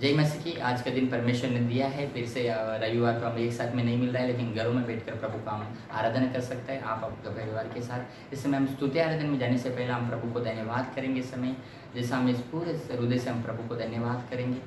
जय मसीह की। आज का दिन परमेश्वर ने दिया है, फिर से रविवार को हम एक साथ में नहीं मिल रहा है, लेकिन घरों में बैठकर प्रभु का हम आराधना कर सकते हैं, आप आपके परिवार के साथ। इस समय हम स्तुति आराधना में जाने से पहले हम प्रभु को धन्यवाद करेंगे। इस समय जैसा हम इस पूरे हृदय से हम प्रभु को धन्यवाद करेंगे।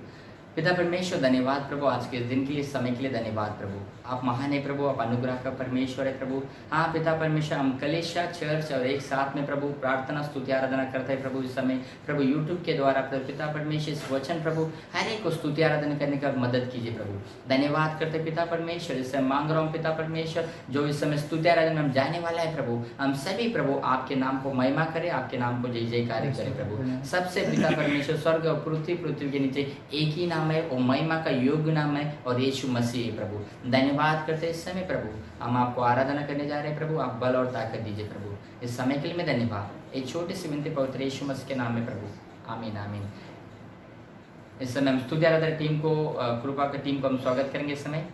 पिता परमेश्वर, धन्यवाद प्रभु, आज के इस दिन के लिए, समय के लिए धन्यवाद प्रभु। आप महान है प्रभु, आप अनुग्रह का परमेश्वर है प्रभु। हाँ पिता परमेश्वर, हम कलेशा चर्च और एक साथ में प्रभु प्रार्थना स्तुति आराधना करते हैं प्रभु। इस समय प्रभु यूट्यूब के द्वारा पिता परमेश्वर इस वचन प्रभु हर एक को स्तुति आराधना करने का मदद कीजिए प्रभु। धन्यवाद करते पिता परमेश्वर। इस समय मांग रहा हूँ पिता परमेश्वर, जो इस समय स्तुति आराधना में जाने वाला है प्रभु, हम सभी प्रभु आपके नाम को महिमा करें, आपके नाम को जय जयकार करें प्रभु। सबसे पिता परमेश्वर, स्वर्ग और पृथ्वी के नीचे एक ही नाम है, वो महिमा का योग्य नाम है, और यीशु मसीह है प्रभु। धन्यवाद करते इस समय प्रभु, हम आपको आराधना करने जा रहे हैं प्रभु। आप बल और ताकत दीजिए प्रभु। इस समय के लिए मैं धन्यवाद, एक छोटी सी विनती पवित्र यीशु मसीह के नाम में प्रभु, आमीन आमीन। इस समय हम स्तुति आराधना टीम को, कृपा की टीम को हम स्वागत करेंगे इस समय।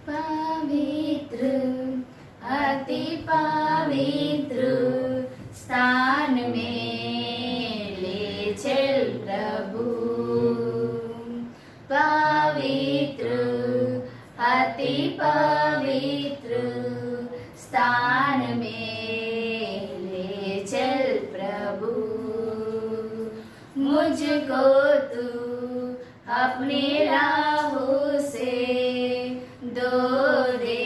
पवित्र, अति पवित्र स्थान में ले चल प्रभु। पवित्र, अति पवित्र स्थान में ले चल प्रभु। मुझको तू अपने राहों से दो दे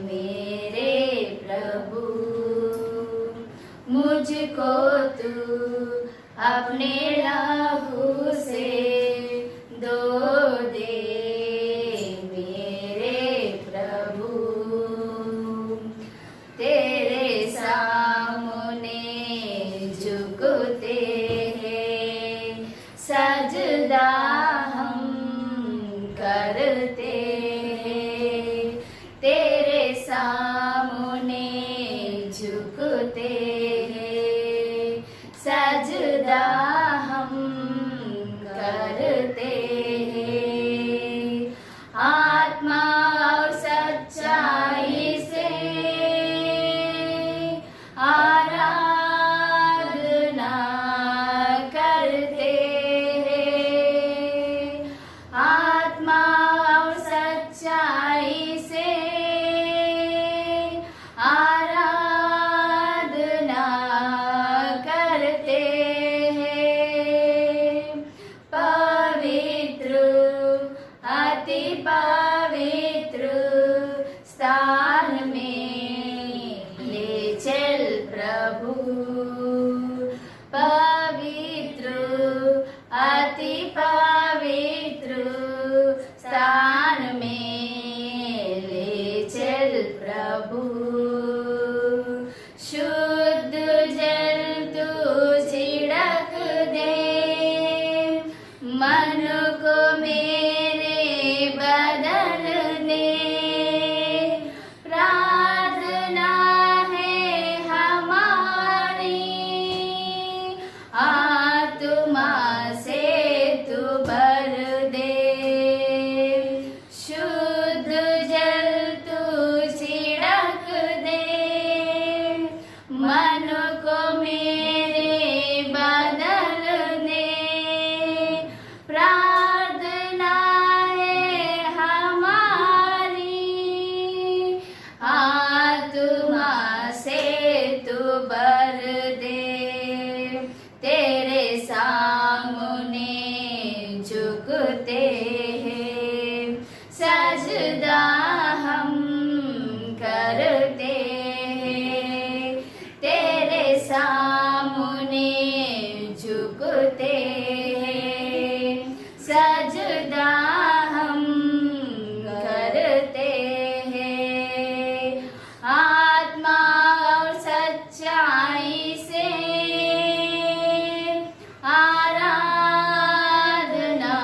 मेरे प्रभु। मुझको तू अपने राहों से दो दे मेरे प्रभु। तेरे सामने झुकते हैं, सजदा हम करते हैं। तेरे सामने झुकते हैं, सजदा हम करते हैं। आत्मा और सच्चाई से आराधना करते हैं। आत्मा और सच्चाई से आराधना करते हैं। पवित्र, अति पवित्र स्थान में ले चल प्रभु। पवित्र, अति पवित्र स्थान में ले चल प्रभु। शुद्ध जल तू छिड़क दे, मन को मेरे बदल दे। प्रार्थना है हमारी, आत्मा से तू भर दे। शुद्ध जल तू छिड़क दे, मन को मेरे बदल दे। प्रार्थना है हमारी, आत्मा से तू भर दे। तेरे सामने झुकते हैं, सजदा हम करते हैं। तेरे सामने झुकते हैं, सजदा हम करते हैं। आत्मा और सच्चाई से आराधना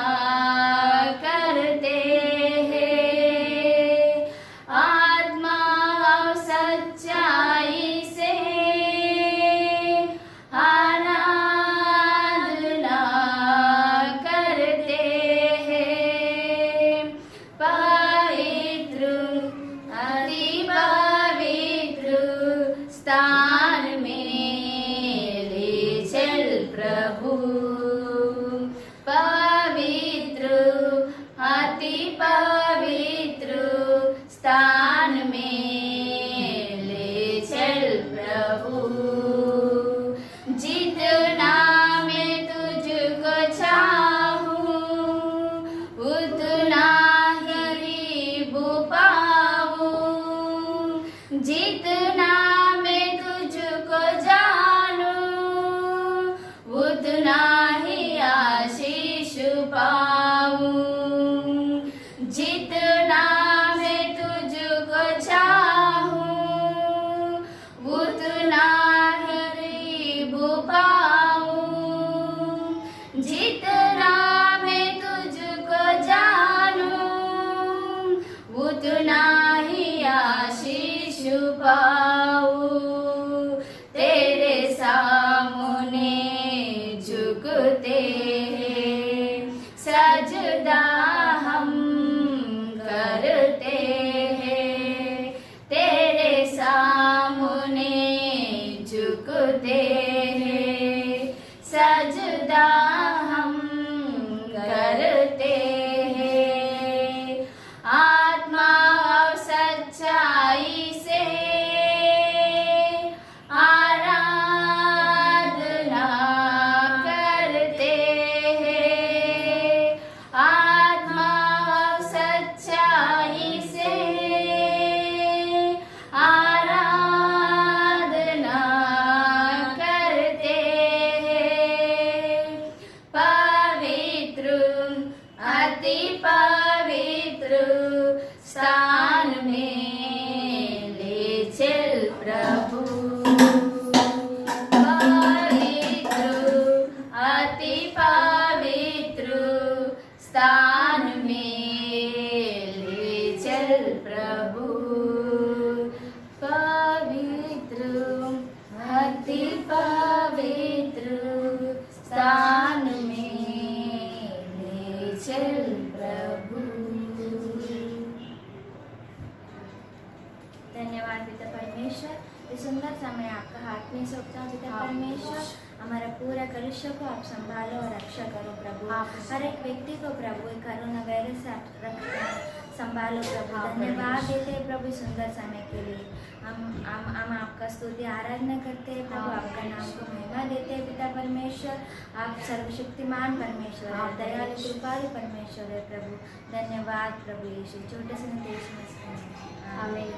सजदा हम करते हैं, तेरे सामने झुकते हैं, सजदा हम करते हैं, आत्मा और सच्चाई से आराधना करते हैं, आत्मा और सच्चाई से आराधना करते हैं, पवित्र अति पवित्र स्थान में ले चल प्रभु, पवित्र अति पवित्र स्थान में ले चल प्रभु, पवित्र अति पवित्र स्थान में ले चल प्रभु। धन्यवाद पिता परमेश्वर, इस सुंदर समय आपका हाथ में सौंपता हूँ पिता परमेश्वर। हमारा पूरा कलिसिया को आप संभालो और रक्षा करो प्रभु, हर एक व्यक्ति को प्रभु कोरोना वायरस से आप संभालो प्रभु। धन्यवाद देते हैं प्रभु इस सुंदर समय के लिए। हम आपका स्तुति आराधना करते हैं प्रभु, आपका नाम को महिमा देते हैं पिता परमेश्वर। आप सर्वशक्तिमान परमेश्वर है, दयालु कृपालु परमेश्वर है प्रभु। धन्यवाद प्रभु यीशु, छोटे से देश में आमीन।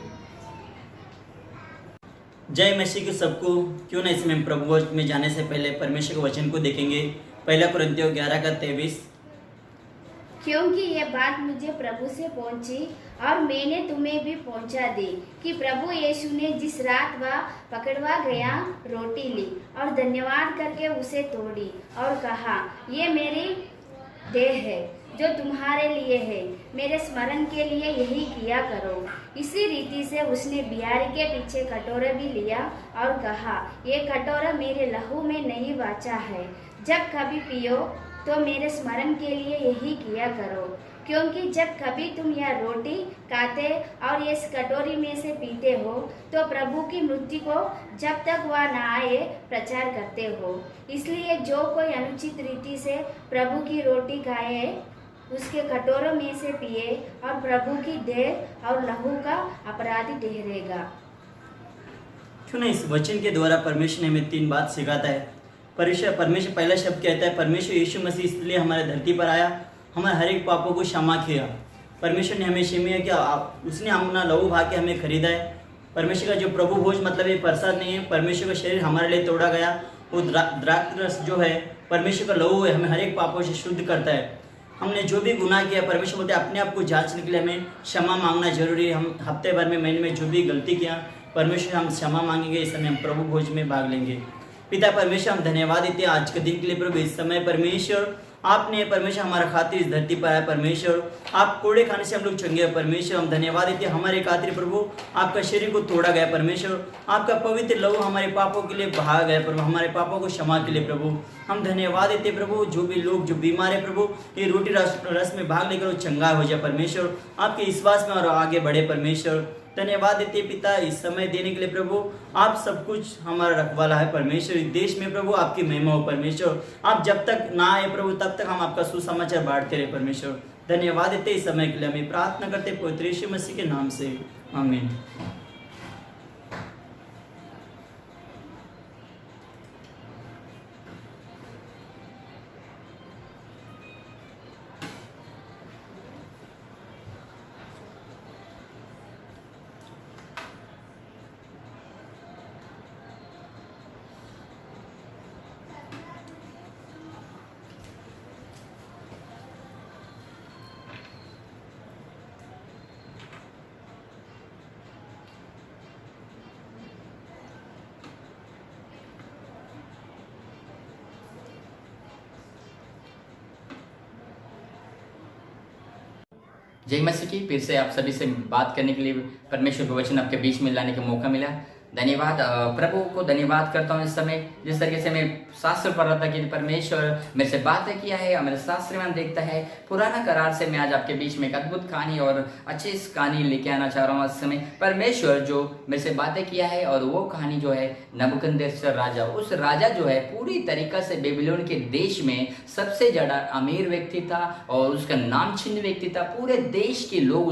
जय मसीह के सबको। क्यों ना इसमें हम प्रभु वचन में जाने से पहले परमेश्वर के वचन को देखेंगे। पहला कुरिन्थियों 11:23। क्योंकि ये बात मुझे प्रभु से पहुंची और मैंने तुम्हें भी पहुंचा दी कि प्रभु यीशु ने जिस रात वह पकड़वा गया रोटी ली और धन्यवाद करके उसे तोड़ी और कहा, ये मेरी देह है जो तुम्हारे लिए है, मेरे स्मरण के लिए यही किया करो। इसी रीति से उसने बियारी के पीछे कटोरा भी लिया और कहा, ये कटोरा मेरे लहू में नई वाचा है, जब कभी पियो तो मेरे स्मरण के लिए यही किया करो। क्योंकि जब कभी तुम यह रोटी खाते और इस कटोरी में से पीते हो तो प्रभु की मृत्यु को जब तक वह न आए प्रचार करते हो। इसलिए जो कोई अनुचित रीति से प्रभु की रोटी खाए उसके कटोरों में से पिए और प्रभु की देह और लहू का अपराधी ठहरेगा। क्यों ना इस वचन के द्वारा परमेश्वर ने हमें 3 बात सिखाता है। परमेश्वर पहला शब्द कहता है, परमेश्वर यीशु मसीह इसलिए हमारे धरती पर आया, हमारे हर एक पापों को क्षमा किया। परमेश्वर ने हमें क्षमा किया, उसने अपना लहू बहा के हमें खरीदा है। परमेश्वर का जो प्रभु भोज मतलब ये प्रसाद नहीं है, परमेश्वर का शरीर हमारे लिए तोड़ा गया। वो द्राक्ष रस जो है परमेश्वर का लहू है, हमें हर एक पापों से शुद्ध करता है। हमने जो भी गुनाह किया, परमेश्वर बोलते हैं अपने आप को जांचने के लिए हमें क्षमा मांगना जरूरी है। हम हफ्ते भर में महीने में जो भी गलती किया परमेश्वर हम क्षमा मांगेंगे, इस समय हम प्रभु भोज में भाग लेंगे। पिता परमेश्वर हम धन्यवाद देते हैं आज के दिन के लिए प्रभु। इस समय परमेश्वर आपने परमेश्वर हमारा खातिर इस धरती पर आया। परमेश्वर आप कोड़े खाने से हम लोग चंगे हैं। परमेश्वर हम धन्यवाद देते हैं हमारे खातिर प्रभु आपका शरीर को तोड़ा गया। परमेश्वर आपका पवित्र लहू हमारे पापों के लिए बहा गया प्रभु, हमारे पापों को क्षमा के लिए प्रभु हम धन्यवाद देते हैं प्रभु। जो भी लोग जो बीमार है प्रभु ये रोटी रस में भाग लेकर वो चंगा हो जाए परमेश्वर, आपके विश्वास में और आगे बढ़े परमेश्वर। धन्यवाद देते पिता इस समय देने के लिए प्रभु। आप सब कुछ हमारा रखवाला है परमेश्वर। इस देश में प्रभु आपकी महिमा हो परमेश्वर। आप जब तक ना आए प्रभु तब तक हम आपका सुसमाचार बांटते रहे परमेश्वर। धन्यवाद देते इस समय के लिए हमें प्रार्थना करते पवित्र यीशु मसीह के नाम से, आमीन। जय मसीह की। फिर से आप सभी से बात करने के लिए परमेश्वर के वचन आपके बीच में लाने का मौका मिला। धन्यवाद प्रभु को धन्यवाद करता हूँ इस समय जिस तरीके से मैं शास्त्र पढ़ रहा था कि परमेश्वर मेरे से बातें किया है और मेरे शास्त्र में देखता है पुराना करार से मैं आज आपके बीच में एक अद्भुत कहानी और अच्छी कहानी लेके आना चाह रहा हूँ। इस समय परमेश्वर जो मेरे से बातें किया है और वो कहानी जो है नबूकदनेस्सर राजा, उस राजा जो है पूरी तरीका से बेबीलोन के देश में सबसे ज्यादा अमीर व्यक्ति था और उसका नाम छिन्न व्यक्ति था। पूरे देश के लोग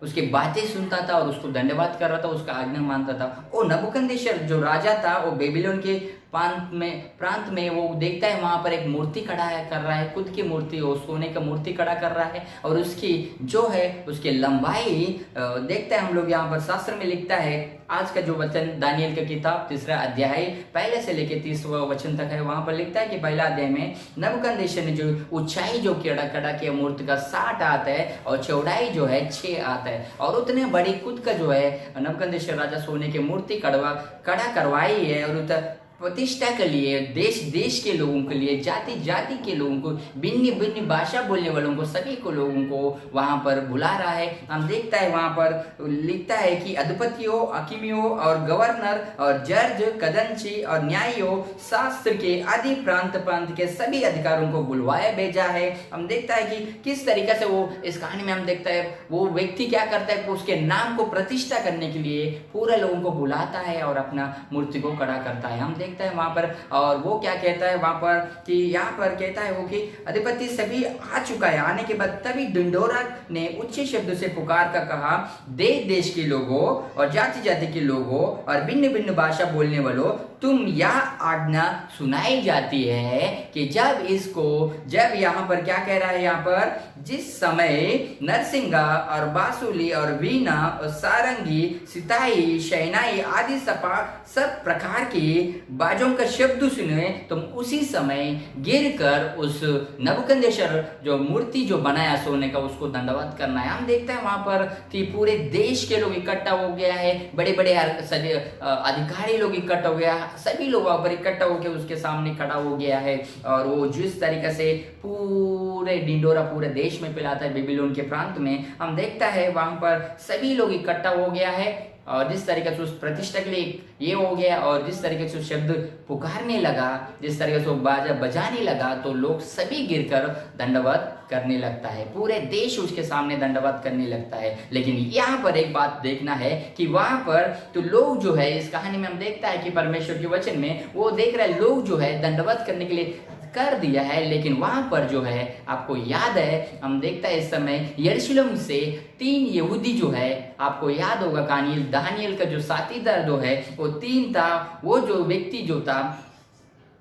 उसके बातें सुनता था और उसको धन्यवाद कर रहा था, उसका आज्ञा मानता था। वो नबूकदनेस्सर जो राजा था वो बेबीलोन के प्रांत में वो देखता है वहां पर एक मूर्ति खड़ा है कर रहा है, खुद की मूर्ति, वो सोने का मूर्ति खड़ा कर रहा है और उसकी जो है उसकी लंबाई देखता है हम लोग यहाँ पर शास्त्र में लिखता है। आज का जो वचन दानियल का किताब 3 अध्याय पहले से लेके 30वां वचन तक है, वहां पर लिखता है कि पहला अध्याय में नबूकदनेस्सर ने जो ऊंचाई जो खड़ा किया मूर्ति का 60 आता है और चौड़ाई जो है 6 आता है और उतने बड़ी खुद का जो है नबूकदनेस्सर राजा सोने की मूर्ति खड़ा करवाई है और प्रतिष्ठा के लिए देश देश के लोगों के लिए, जाति जाति के लोगों को, भिन्न भिन्न भाषा बोलने वालों को, सभी को लोगों को वहां पर बुला रहा है। हम देखता है वहां पर लिखता है कि अधिपतियों, हकीमियों और गवर्नर और जज, खजांची और न्यायियों, शास्त्र के आदि प्रांत के सभी अधिकारों को बुलवाया भेजा है। हम देखता है कि किस तरीके से वो इस कहानी में हम देखता है वो व्यक्ति क्या करता है, उसके नाम को प्रतिष्ठा करने के लिए पूरे लोगों को बुलाता है और अपना मूर्ति को खड़ा करता है। हम देखता है वहां पर और वो क्या कहता है वहां पर कि यहाँ पर कहता है वो कि अधिपति सभी आ चुका है। आने के बाद तभी ढिंढोरा ने उच्च शब्द से पुकार कर कहा, देश देश के लोगों और जाति जाति के लोगों और भिन्न भिन्न भाषा बोलने वालों, तुम यह आज्ञा सुनाई जाती है कि जब यहाँ पर क्या कह रहा है, यहाँ पर जिस समय नरसिंगा और बांसुरी और वीणा और सारंगी, सिताई, शहनाई आदि सब प्रकार की बाजों का शब्द सुने, तुम उसी समय गिर कर उस नबूकदनेस्सर जो मूर्ति जो बनाया सोने का उसको दंडवत करना है। हम देखते हैं वहां पर कि पूरे देश के लोग इकट्ठा हो गया है, बड़े बड़े अधिकारी लोग इकट्ठा हो गया, सभी लोग वहां पर इकट्ठा होकर उसके सामने खड़ा हो गया है और वो जिस तरीके से पूरे ढिंढोरा पूरे देश में फैलाता है बेबीलोन के प्रांत में, हम देखता है वहां पर सभी लोग इकट्ठा हो गया है और जिस तरीके से उस प्रतिष्ठा के लिए ये हो गया और जिस तरीके से शब्द पुकारने लगा, जिस तरीके से वो बाजा बजाने लगा तो लोग सभी गिरकर दंडवत करने लगता है, पूरे देश उसके सामने दंडवत करने लगता है। लेकिन यहाँ पर एक बात देखना है कि वहां पर तो लोग जो है इस कहानी में हम देखता है कि परमेश्वर के वचन में वो देख रहे हैं लोग जो है दंडवत करने के लिए कर दिया है, लेकिन वहां पर जो है आपको याद है हम देखता है इस समय यरूशलेम से 3 यहूदी जो है, आपको याद होगा कहानी दानियल का जो साथीदार जो है वो 3 था, वो जो व्यक्ति जो था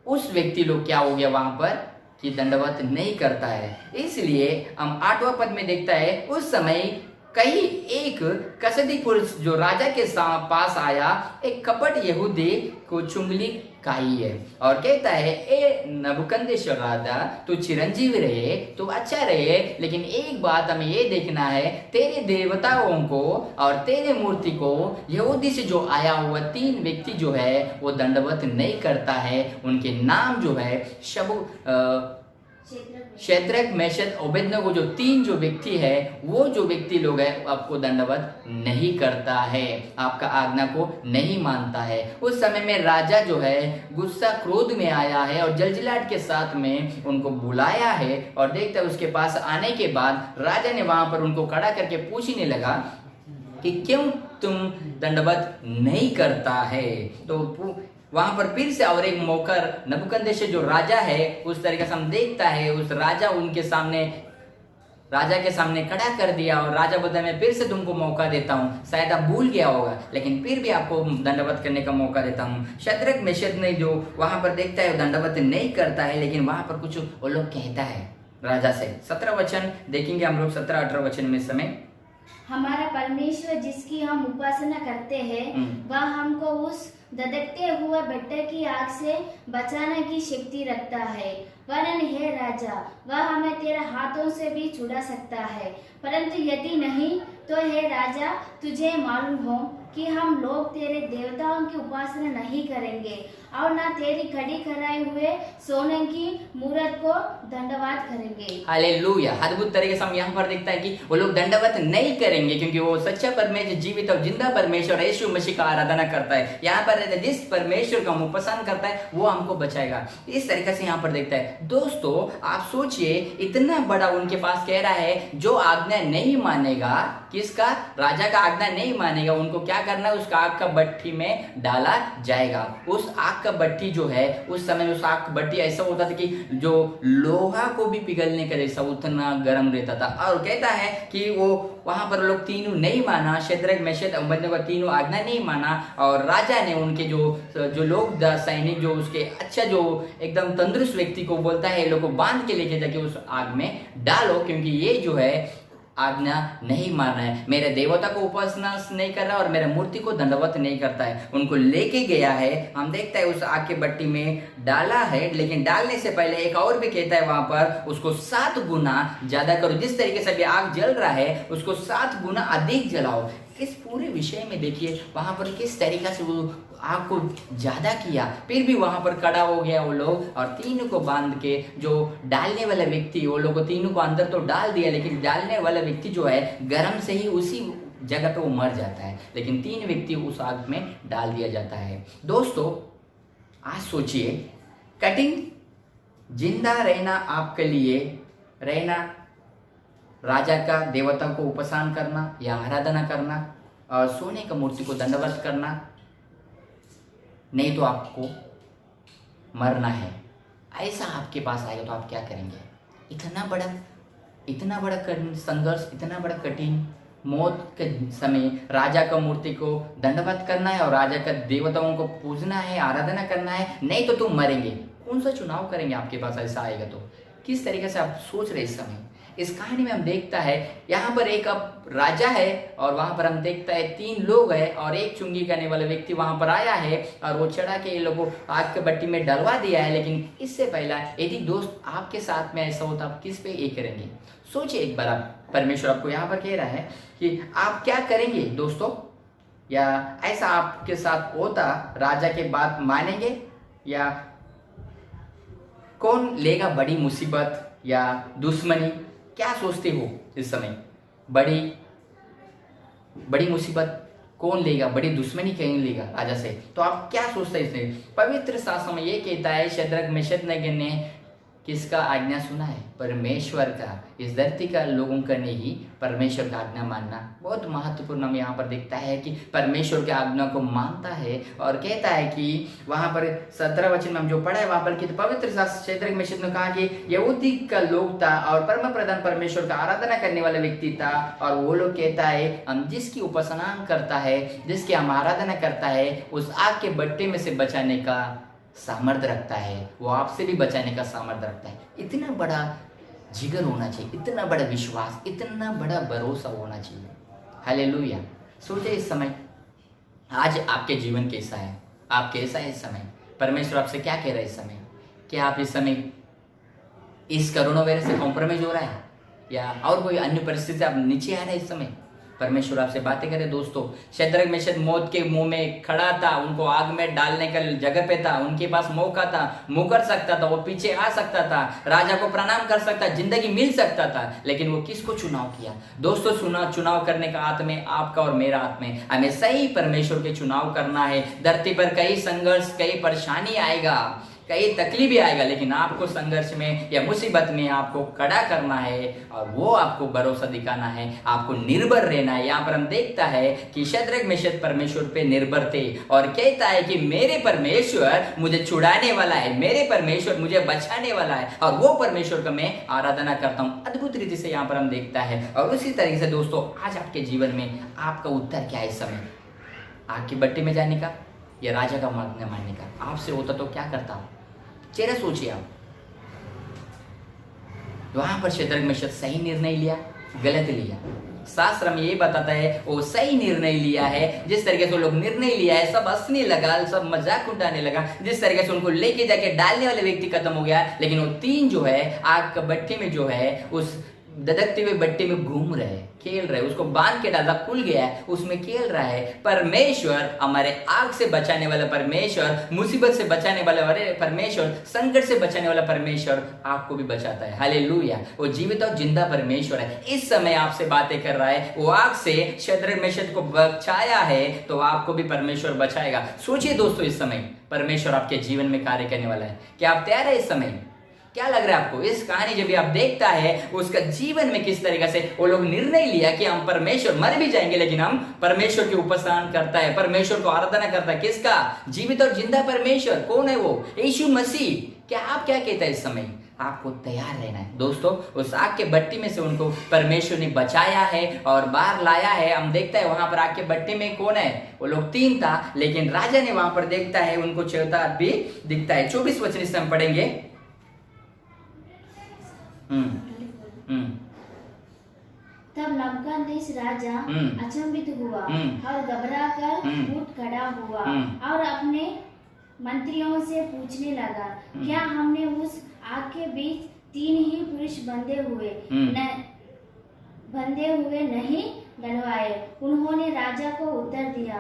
उस व्यक्ति लोग क्या हो गया वहां पर कि दंडवत नहीं करता है। इसलिए हम 8वां पद में देखता है उस समय कई एक कसदी पुरुष जो राजा के पास आया, एक कपट यहूदी को चुंगली खाई है और कहता है, ए नबूकदनेस्सर राजा तू चिरंजीव रहे, तू अच्छा रहे, लेकिन एक बात हमें ये देखना है, तेरे देवताओं को और तेरे मूर्ति को यहूदी से जो आया हुआ 3 व्यक्ति जो है वो दंडवत नहीं करता है। उनके नाम जो है शद्रक, मेशक, अबेदनगो जो 3 जो व्यक्ति है वो जो व्यक्ति लोग है आपको दंडवत नहीं करता है, आपका आज्ञा को नहीं मानता है। उस समय में राजा जो है गुस्सा क्रोध में आया है और जलजलाहट के साथ में उनको बुलाया है और देखता है उसके पास आने के बाद राजा ने वहां पर उनको खड़ा करके पूछने लगा कि क्यों तुम दंडवत नहीं करता है। तो वहां पर फिर से और एक मौका नबूकदनेस्सर जो राजा है उस तरीके से हम देखता है उस राजा के सामने खड़ा कर दिया और राजा बोलता है मैं फिर से तुमको मौका देता हूँ, शायद आप भूल गया होगा लेकिन फिर भी आपको दंडवत करने का मौका देता हूँ। शद्रक मेशक ने जो वहां पर देखता है वो दंडवत नहीं करता है, लेकिन वहां पर कुछ वो लोग कहता है राजा से। 17 वचन देखेंगे हम लोग, 17-18 वचन में समय। हमारा परमेश्वर जिसकी हम उपासना करते हैं वह हमको उस धधकते हुए भट्टे की आग से बचाने की शक्ति रखता है, वरन हे राजा वह हमें तेरे हाथों से भी छुड़ा सकता है, परंतु यदि नहीं तो हे राजा तुझे मालूम हो कि हम लोग तेरे देवताओं की उपासना नहीं करेंगे और ना तेरी खड़ी कराए हुए सोने की मूर्त को दंडवत करेंगे। हालेलुया। अद्भुत तरीके से हम यहाँ पर देखता है कि वो लोग दंडवत नहीं करेंगे, क्योंकि वो सच्चा परमेश्वर, जीवित और जिंदा परमेश्वर यीशु मसीह का आराधना करता है। यहाँ पर जिस परमेश्वर का हम उपासना करता है वो हमको बचाएगा, इस तरीके से यहाँ पर देखता है। दोस्तों आप सोचिए, इतना बड़ा उनके पास कह रहा है, जो आज्ञा नहीं मानेगा, किसका? राजा का आज्ञा नहीं मानेगा, उनको क्या करना है? उस आग का भट्टी में डाला जाएगा। उस आग का भट्टी जो है, उस समय उस आग का भट्टी ऐसा होता था कि जो लोहा को भी पिघलने का जैसा उतना गर्म रहता था। और कहता है कि वो वहां पर लोग तीनों नहीं माना, शद्रक मेशक अबेदनगो तीनों आज्ञा नहीं माना, और राजा ने उनके जो लोग सैनिक, जो उसके अच्छा जो एकदम तंदुरुस्त व्यक्ति को बोलता है, लोगों को बांध के लेके जाके उस आग में डालो, क्योंकि ये जो है आज्ञा नहीं मानना है, मेरे देवता को उपासना नहीं कर रहा और मेरे मूर्ति को दंडवत नहीं करता है। उनको लेके गया है, हम देखते हैं उस आग के भट्टी में डाला है, लेकिन डालने से पहले एक और भी कहता है वहां पर, उसको 7 गुना ज्यादा करो। जिस तरीके से अभी आग जल रहा है उसको 7 गुना अधिक जलाओ। इस पूरे विषय में देखिए वहां पर किस तरीका से वो आग को ज्यादा किया, फिर भी वहां पर खड़ा हो गया वो लोग, और तीनों को बांध के, जो डालने वाला व्यक्ति, वो लोग तीनों को अंदर तो डाल दिया, लेकिन डालने वाला व्यक्ति जो है गर्म से ही उसी जगह पे वो मर जाता है, लेकिन 3 व्यक्ति उस आग में डाल दिया जाता है। दोस्तों आज सोचिए, कठिन जिंदा रहना आपके लिए, रहना राजा का देवता को उपासना करना या आराधना करना और सोने का मूर्ति को दंडवत करना, नहीं तो आपको मरना है, ऐसा आपके पास आएगा तो आप क्या करेंगे? इतना बड़ा संघर्ष, इतना बड़ा कठिन मौत के समय राजा का मूर्ति को दंडवत करना है और राजा का देवताओं को पूजना है, आराधना करना है, नहीं तो तुम मरेंगे। कौन सा चुनाव करेंगे आपके पास ऐसा आएगा तो? किस तरीके से आप सोच रहे इस समय? इस कहानी में हम देखता है यहाँ पर एक अब राजा है और वहां पर हम देखता है 3 लोग हैं और एक चुंगी करने वाला व्यक्ति वहां पर आया है और वो चढ़ा के ये लोगों को आग के भट्टी में डलवा दिया है। लेकिन इससे पहला यदि दोस्त आपके साथ में ऐसा होता, आप किस पे ये करेंगे? सोचिए एक बार। आप परमेश्वर आपको यहाँ पर कह रहा है कि आप क्या करेंगे दोस्तों, या ऐसा आपके साथ होता, राजा के बात मानेंगे या कौन लेगा बड़ी मुसीबत या दुश्मनी? क्या सोचते हो इस समय? बड़ी मुसीबत कौन लेगा, बड़ी दुश्मनी कौन लेगा राजा से? तो आप क्या सोचते हैं इसमें? पवित्र शास्त्र में ये कहता है, शद्रक मेशक ने किसका आज्ञा सुना है? परमेश्वर का। इस धरती का लोगों का नहीं, परमेश्वर का आज्ञा मानना बहुत महत्वपूर्ण हम यहाँ पर देखता है कि परमेश्वर के आज्ञा को मानता है। और कहता है कि वहां पर 17 वचन में हम जो पढ़ा है वहां पर कि पवित्र शास्त्र शद्रक मेशक ने कहा कि यहूदी का लोग था और परम प्रधान परमेश्वर का आराधना करने वाला व्यक्ति था, और वो लोग कहता है हम जिसकी उपासना करता है, जिसकी हम आराधना करता है, उस आग के भट्टे में से बचाने का सामर्थ्य रखता है, वो आपसे भी बचाने का सामर्थ्य रखता है। इतना बड़ा जिगर होना चाहिए, इतना बड़ा विश्वास, इतना बड़ा भरोसा होना चाहिए। हालेलुया। सोचिए इस समय आज आपके जीवन कैसा है, आप कैसा है इस समय? परमेश्वर आपसे क्या कह रहा है इस समय? क्या आप इस समय इस कोरोना वायरस से कॉम्प्रोमाइज हो रहा है या और कोई अन्य परिस्थिति से आप नीचे आ रहे हैं इस समय? परमेश्वर आपसे बातें करे दोस्तों। शद्रक मेशक मौत के मुंह में खड़ा था, उनको आग में डालने का जगह पे था, उनके पास मौका था, मुकर सकता था, वो पीछे आ सकता था, राजा को प्रणाम कर सकता, जिंदगी मिल सकता था, लेकिन वो किसको चुनाव किया दोस्तों? चुनाव करने का हाथ में आपका और मेरा हाथ में। हमें सही परमेश्वर के चुनाव करना है। धरती पर कई संघर्ष, कई परेशानी आएगा, कई तकलीफ भी आएगा, लेकिन आपको संघर्ष में या मुसीबत में आपको खड़ा करना है और वो आपको भरोसा दिखाना है, आपको निर्भर रहना है। यहाँ पर हम देखता है कि शद्रक मेशक परमेश्वर पे निर्भर थे और कहता है कि मेरे परमेश्वर मुझे छुड़ाने वाला है, मेरे परमेश्वर मुझे बचाने वाला है, और वो परमेश्वर का मैं आराधना करता हूँ। अद्भुत रीति से यहाँ पर हम देखता है। और उसी तरीके से दोस्तों आज आपके जीवन में आपका उत्तर क्या है इस समय? आग की भट्टी में जाने का या राजा का मानने का? आपसे होता तो क्या करता हूँ? चेहरा सोचिए आप। वहां पर शद्रक मेशक सही निर्णय लिया, गलत लिया? शास्त्र में ये बताता है वो सही निर्णय लिया है। जिस तरीके से लोग निर्णय लिया है, सब हंसने लगा, सब मजाक उड़ाने लगा, जिस तरीके से उनको लेके जाके डालने वाले व्यक्ति खत्म हो गया, लेकिन वो 3 जो है आग का भट्टी में जो है उस धधकती हुई भट्टी में घूम रहे हैं, खेल रहे हैं, उसको बांध के डाला, खुल गया है, उसमें खेल रहा है। परमेश्वर हमारे आग से बचाने वाला परमेश्वर, मुसीबत से बचाने वाला परमेश्वर, संकट से बचाने वाला परमेश्वर आपको भी बचाता है। हालेलुया। वो जीवित और जिंदा परमेश्वर है। इस समय आपसे बातें कर रहा है, वो आग से शद्रक मेशक को बचाया है तो आपको भी परमेश्वर बचाएगा। सोचिए दोस्तों, इस समय परमेश्वर आपके जीवन में कार्य करने वाला है। क्या आप तैयार है? इस समय क्या लग रहा है आपको? इस कहानी जब भी आप देखता है उसका जीवन में किस तरीके से वो लोग निर्णय लिया कि हम परमेश्वर, मर भी जाएंगे लेकिन हम परमेश्वर की उपासना करता है, परमेश्वर को आराधना करता है। किसका? जीवित और जिंदा परमेश्वर। कौन है वो? यीशु मसीह। क्या आप क्या कहते हैं? इस समय आपको तैयार रहना है दोस्तों। उस आग के भट्टी में से उनको परमेश्वर ने बचाया है और बाहर लाया है। हम देखता है वहां पर आग के भट्टी में कौन है? वो लोग 3 था, लेकिन राजा ने वहां पर देखता है उनको चौथा भी दिखता है। 24 वचन से हम पढ़ेंगे। तब नबूकदनेस्सर राजा अचंभित हुआ और घबराकर उठ खड़ा हुआ और अपने मंत्रियों से पूछने लगा, क्या हमने उस आग के बीच 3 ही पुरुष बंधे हुए नहीं डलवाए? उन्होंने राजा को उत्तर दिया,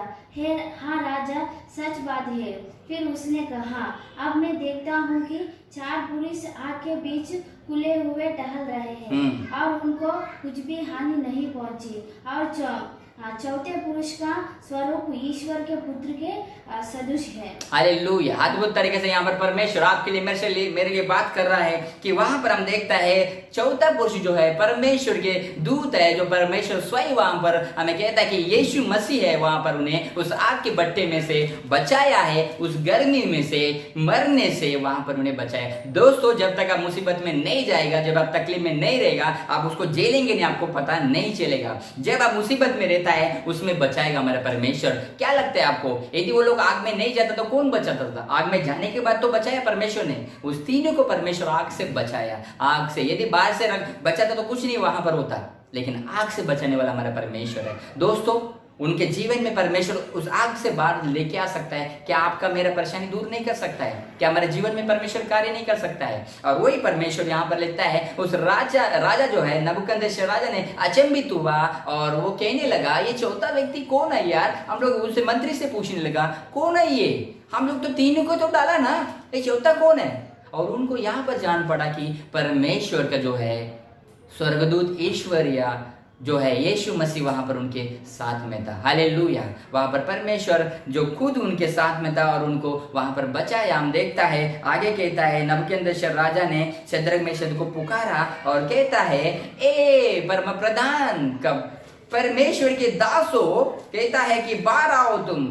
हाँ राजा, सच बात है। फिर उसने कहा, अब मैं देखता हूँ कि 4 पुरुष आग के बीच खुले हुए टहल रहे हैं और उनको कुछ भी हानि नहीं पहुंची, और चौथे पुरुष का स्वरूप ईश्वर के पुत्र के सदृश है। हालेलुया। अद्भुत तरीके से यहाँ पर परमेश्वर आपके लिए मेरे लिए बात कर रहा है कि वहां पर हम देखता है चौथा पुरुष जो है परमेश्वर के दूत है, जो परमेश्वर स्वयं वहां पर हमें कहता है कि यीशु मसीह है। वहां पर उन्हें उस आग के भट्टे में से बचाया है, उस गर्मी में से, मरने से वहां पर उन्हें बचाया। दोस्तों, जब तक आप मुसीबत में नहीं जाएगा, जब आप तकलीफ में नहीं रहेगा, आप उसको झेलेंगे नहीं, आपको पता नहीं चलेगा। जब आप मुसीबत में रहता है उसमें बचाएगा हमारा परमेश्वर। क्या लगता है आपको? यदि वो लोग आग में नहीं जाता तो कौन बचाता था? आग में जाने के बाद तो बचाया परमेश्वर ने। उस तीनों को परमेश्वर आग से बचाया। आग से यदि बाहर से बचाता तो कुछ नहीं वहां पर होता, लेकिन आग से बचाने वाला हमारा परमेश्वर है। दोस्तों, उनके जीवन में परमेश्वर उस आग से बाहर लेके आ सकता है। क्या आपका मेरा परेशानी दूर नहीं कर सकता है? क्या हमारे जीवन में परमेश्वर कार्य नहीं कर सकता है? और वही परमेश्वर यहाँ पर लिखता है, उस राजा जो है नबूकदनेस्सर राजा ने अचंभित हुआ और वो कहने लगा, ये चौथा व्यक्ति कौन है यार? हम लोग उससे मंत्री से पूछने लगा, कौन है ये? हम लोग तो 3 को तो डाला ना, ये चौथा कौन है? और उनको यहाँ पर जान पड़ा कि परमेश्वर का जो है स्वर्गदूत ईश्वरिया जो है यीशु मसीह वहां पर उनके साथ में था। हालेलुया। वहां पर परमेश्वर जो खुद उनके साथ में था और उनको वहां पर बचाया। हम देखता है आगे कहता है, नबूकदनेस्सर राजा ने शद्रक मेशक को पुकारा और कहता है, ए परम प्रधान कब परमेश्वर के दासो, कहता है कि बाहर आओ तुम।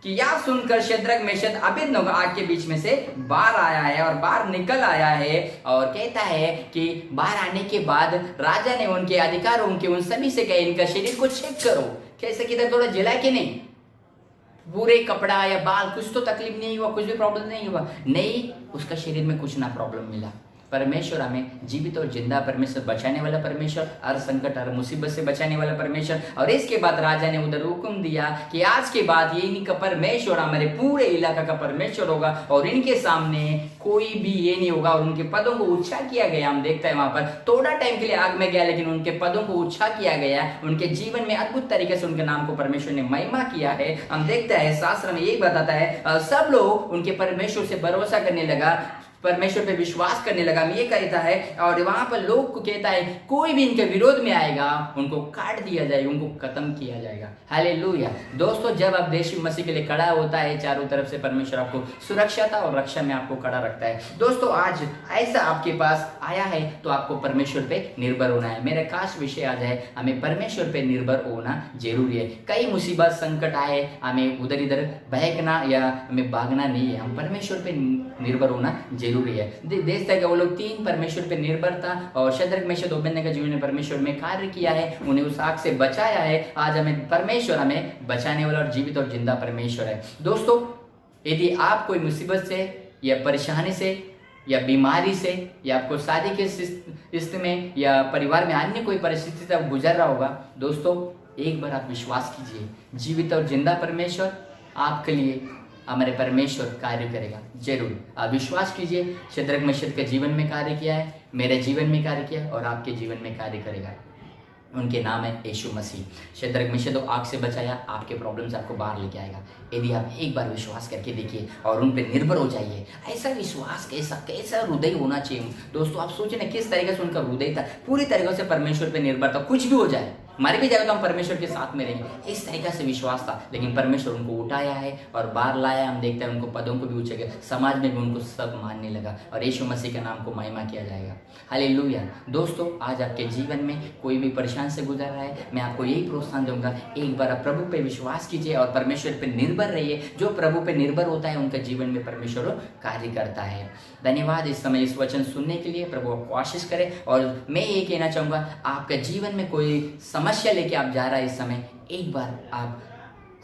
कि यह सुनकर शद्रक मेशक अबेदनगो आग के बीच में से बाहर आया है और बाहर निकल आया है। और कहता है कि बाहर आने के बाद राजा ने उनके अधिकारों के उन सभी से कहे, इनका शरीर को चेक करो, कैसे किधर थोड़ा जला कि नहीं, पूरे कपड़ा या बाल कुछ तो तकलीफ नहीं हुआ, कुछ भी प्रॉब्लम नहीं हुआ? नहीं, उसका शरीर में कुछ ना प्रॉब्लम मिला। परमेश्वर हमें जीवित और जिंदा परमेश्वर, बचाने वाला परमेश्वर, हर संकट हर मुसीबत से बचाने वाला परमेश्वर। और इसके बाद राजा ने उधर हुक्म दिया कि आज के बाद ये इनका परमेश्वर हमारे पूरे इलाका का परमेश्वर होगा और इनके सामने कोई भी ये नहीं होगा। और उनके पदों को ऊंचा किया गया। हम देखते हैं वहां पर थोड़ा टाइम के लिए आग में गया, लेकिन उनके पदों को ऊंचा किया गया। उनके जीवन में अद्भुत तरीके से उनके नाम को परमेश्वर ने महिमा किया है। हम देखते हैं शास्त्र में यही बताता है, सब लोग उनके परमेश्वर से भरोसा करने लगा, परमेश्वर पे विश्वास करने लगा। ये कहता है, और वहां पर लोग को कहता है, कोई भी इनके विरोध में आएगा उनको काट दिया जाएगा, उनको खत्म किया जाएगा। हालेलुया। दोस्तों, जब आप यीशु मसीह के लिए खड़ा होता है, चारों तरफ से परमेश्वर आपको सुरक्षाता और रक्षा में आपको खड़ा रखता है। दोस्तों, आज ऐसा आपके पास आया है तो आपको परमेश्वर पे निर्भर होना है। मेरा खास विषय आज है, हमें परमेश्वर पे निर्भर होना जरूरी है। कई मुसीबत संकट आए, हमें उधर इधर बहकना या हमें भागना नहीं है, हम परमेश्वर पे निर्भर होना जरूरी है। देखते हैं कि वो लोग 3 परमेश्वर पे निर्भर था और शद्रक मेशक अबेदनगो जीवन में परमेश्वर में कार्य किया है, उन्हें उस आग से बचाया है। आज हमें परमेश्वर हमें बचाने वाला और जीवित और जिंदा परमेश्वर है। दोस्तों, यदि आप कोई मुसीबत से या परेशानी से या बीमारी से या आपको शादी के स्थिति में या परिवार में अन्य कोई परिस्थिति से आप गुजर रहा होगा, दोस्तों एक बार आप विश्वास कीजिए, जीवित और जिंदा परमेश्वर आपके लिए हमारे परमेश्वर कार्य करेगा जरूर। आप विश्वास कीजिए, शद्रक मेशक के जीवन में कार्य किया है, मेरे जीवन में कार्य किया और आपके जीवन में कार्य करेगा। उनके नाम है यीशु मसीह। शद्रक मेशक तो आग से बचाया, आपके प्रॉब्लम से आपको बाहर लेके आएगा। यदि आप एक बार विश्वास करके देखिए और उन पर निर्भर हो जाइए। ऐसा विश्वास कैसा हृदय होना चाहिए दोस्तों। आप सोचिए ना किस तरीके से उनका हृदय था, पूरी तरीके से परमेश्वर पे निर्भर था। कुछ भी हो जाए, मर भी जाए तो हम परमेश्वर के साथ में रहेंगे, इस तरीके से विश्वास था। लेकिन परमेश्वर उनको उठाया है और बाहर लाया। हम देखते हैं उनको पदों को भी ऊंचे किया, समाज में भी उनको सब मानने लगा और यीशु मसीह के नाम को महिमा किया जाएगा। हालेलुया। दोस्तों, आज आपके जीवन में कोई भी परेशान से गुजर रहा है, मैं आपको यही प्रोत्साहन दूंगा, एक बार आप प्रभु पे विश्वास कीजिए और परमेश्वर पे निर्भर रहिए। जो प्रभु पे निर्भर होता है उनका जीवन में परमेश्वर कार्य करता है। धन्यवाद इस समय इस वचन सुनने के लिए। प्रभु आपको आशीष करे। और मैं ये कहना चाहूँगा, आपके जीवन में कोई समस्या लेके आप जा रहा है, इस समय एक बार आप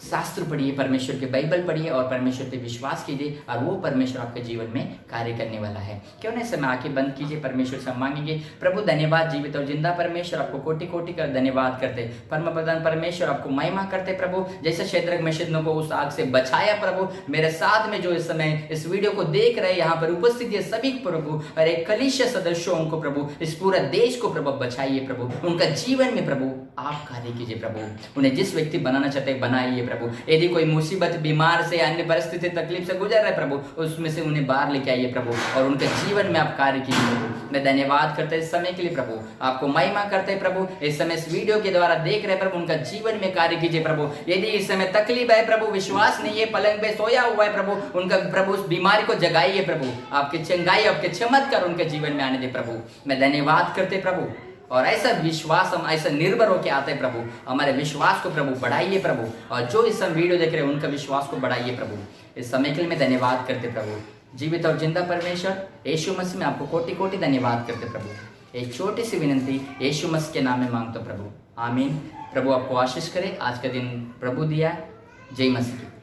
शास्त्र पढ़िए, परमेश्वर के बाइबल पढ़िए और परमेश्वर पे विश्वास कीजिए और वो परमेश्वर आपके जीवन में कार्य करने वाला है। क्यों ना समय आंखें बंद कीजिए, परमेश्वर से मांगेंगे। प्रभु धन्यवाद, जीवित और जिंदा परमेश्वर आपको कोटि कोटि कर धन्यवाद करते। परम प्रधान परमेश्वर आपको महिमा करते। प्रभु जैसे शद्रक मेशक को उस आग से बचाया, प्रभु मेरे साथ में जो इस समय इस वीडियो को देख रहे, यहाँ पर उपस्थित है सभी प्रभु और एक कलीसिया सदस्यों को प्रभु, इस पूरा देश को प्रभु बचाइए। प्रभु उनका जीवन में प्रभु आप कार्य कीजिए। प्रभु उन्हें जिस व्यक्ति बनाना चाहते हैं बनाइए। प्रभु यदि कोई मुसीबत, बीमार से, अन्य परिस्थिति, तकलीफ से गुजर रहा है प्रभु, उसमें से उन्हें बाहर लेके आइए प्रभु और उनके जीवन में आप कार्य कीजिए। प्रभु मैं धन्यवाद करते इस समय के लिए। प्रभु आपको महिमा करते प्रभु। इस समय इस वीडियो के द्वारा देख रहे प्रभु, उनका जीवन में कार्य कीजिए। प्रभु यदि इस समय तकलीफ है प्रभु, विश्वास नहीं है, पलंग पे सोया हुआ है प्रभु, उनका प्रभु उस बीमारी को जगाइए। प्रभु आपके चंगाई, आपके चमत्कार उनके जीवन में आने दे। प्रभु मैं धन्यवाद करते प्रभु। और ऐसा विश्वास हम ऐसा निर्भर होकर आते हैं प्रभु, हमारे विश्वास को प्रभु बढ़ाइए प्रभु। और जो इस समय वीडियो देख रहे हैं उनका विश्वास को बढ़ाइए प्रभु। इस समय के लिए मैं धन्यवाद करते प्रभु। जीवित और जिंदा परमेश्वर यीशु मसीह में आपको कोटि कोटि धन्यवाद करते प्रभु। एक छोटी सी विनंती यीशु मसीह के नाम में मांगता प्रभु, आमीन। प्रभु आपको आशीष करे। आज का दिन प्रभु दिया। जय मसीह।